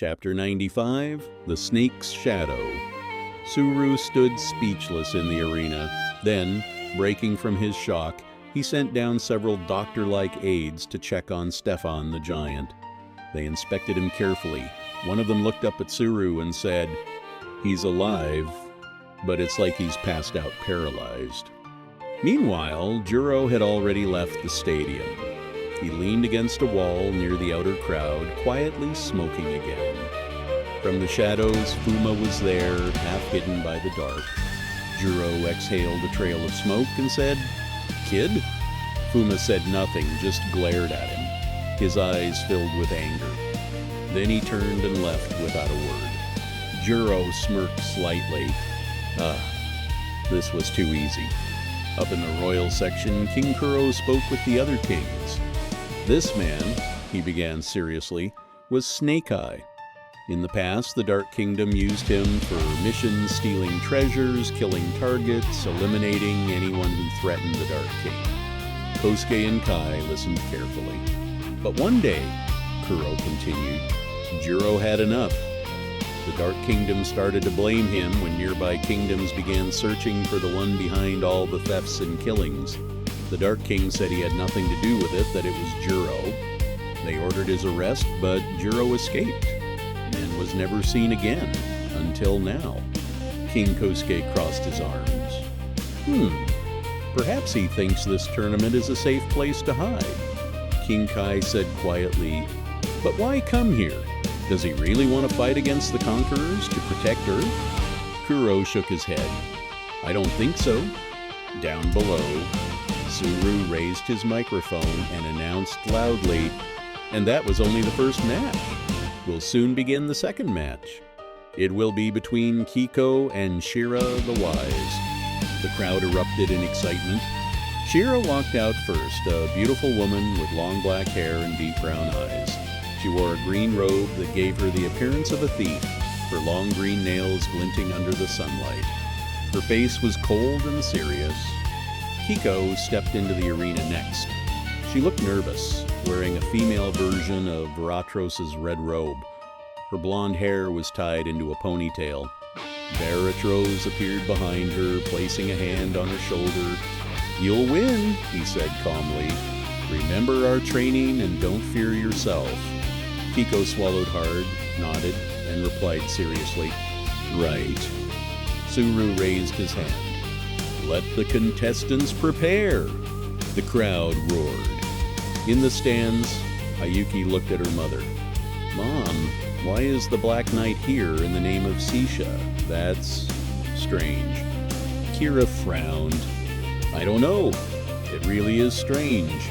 Chapter 95, The Snake's Shadow. Suru stood speechless in the arena. Then, breaking from his shock, he sent down several doctor-like aides to check on Stefan the giant. They inspected him carefully. One of them looked up at Suru and said, "He's alive, but it's like he's passed out paralyzed." Meanwhile, Juro had already left the stadium. He leaned against a wall near the outer crowd, quietly smoking again. From the shadows, Fuma was there, half hidden by the dark. Juro exhaled a trail of smoke and said, "Kid?" Fuma said nothing, just glared at him, his eyes filled with anger. Then he turned and left without a word. Juro smirked slightly. This was too easy. Up in the royal section, King Kuro spoke with the other kings. This man, he began seriously, was Snake Eye. In the past, the Dark Kingdom used him for missions, stealing treasures, killing targets, eliminating anyone who threatened the Dark King. Kosuke and Kai listened carefully. But one day, Kuro continued, Juro had enough. The Dark Kingdom started to blame him when nearby kingdoms began searching for the one behind all the thefts and killings. The Dark King said he had nothing to do with it, that it was Juro. They ordered his arrest, but Juro escaped and was never seen again, until now. King Kosuke crossed his arms. Perhaps he thinks this tournament is a safe place to hide. King Kai said quietly, "But why come here? Does he really want to fight against the conquerors to protect Earth?" Kuro shook his head. "I don't think so." Down below, Suru raised his microphone and announced loudly, "And that was only the first match. We'll soon begin the second match. It will be between Kiko and Shira the Wise." The crowd erupted in excitement. Shira walked out first, a beautiful woman with long black hair and deep brown eyes. She wore a green robe that gave her the appearance of a thief, her long green nails glinting under the sunlight. Her face was cold and serious. Kiko stepped into the arena next. She looked nervous, wearing a female version of Veratros's red robe. Her blonde hair was tied into a ponytail. Veratros appeared behind her, placing a hand on her shoulder. "You'll win," he said calmly. "Remember our training and don't fear yourself." Kiko swallowed hard, nodded, and replied seriously, "Right." Suru raised his hand. "Let the contestants prepare." The crowd roared. In the stands, Ayuki looked at her mother. "Mom, why is the Black Knight here in the name of Sisha? That's strange." Kira frowned. "I don't know. It really is strange."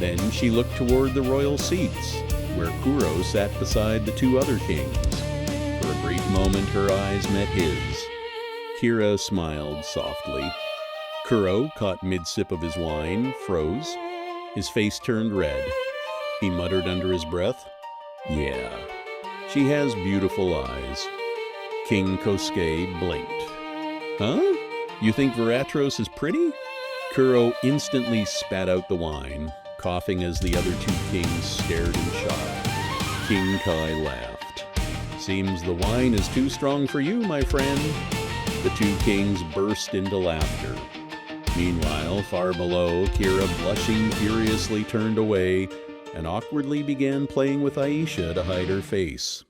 Then she looked toward the royal seats, where Kuro sat beside the two other kings. For a brief moment, her eyes met his. Kira smiled softly. Kuro caught mid-sip of his wine, froze. His face turned red. He muttered under his breath, "Yeah, she has beautiful eyes." King Kosuke blinked. "Huh? You think Veratros is pretty?" Kuro instantly spat out the wine, coughing as the other two kings stared in shock. King Kai laughed. "Seems the wine is too strong for you, my friend." The two kings burst into laughter. Meanwhile, far below, Kira, blushing furiously, turned away and awkwardly began playing with Aisha to hide her face.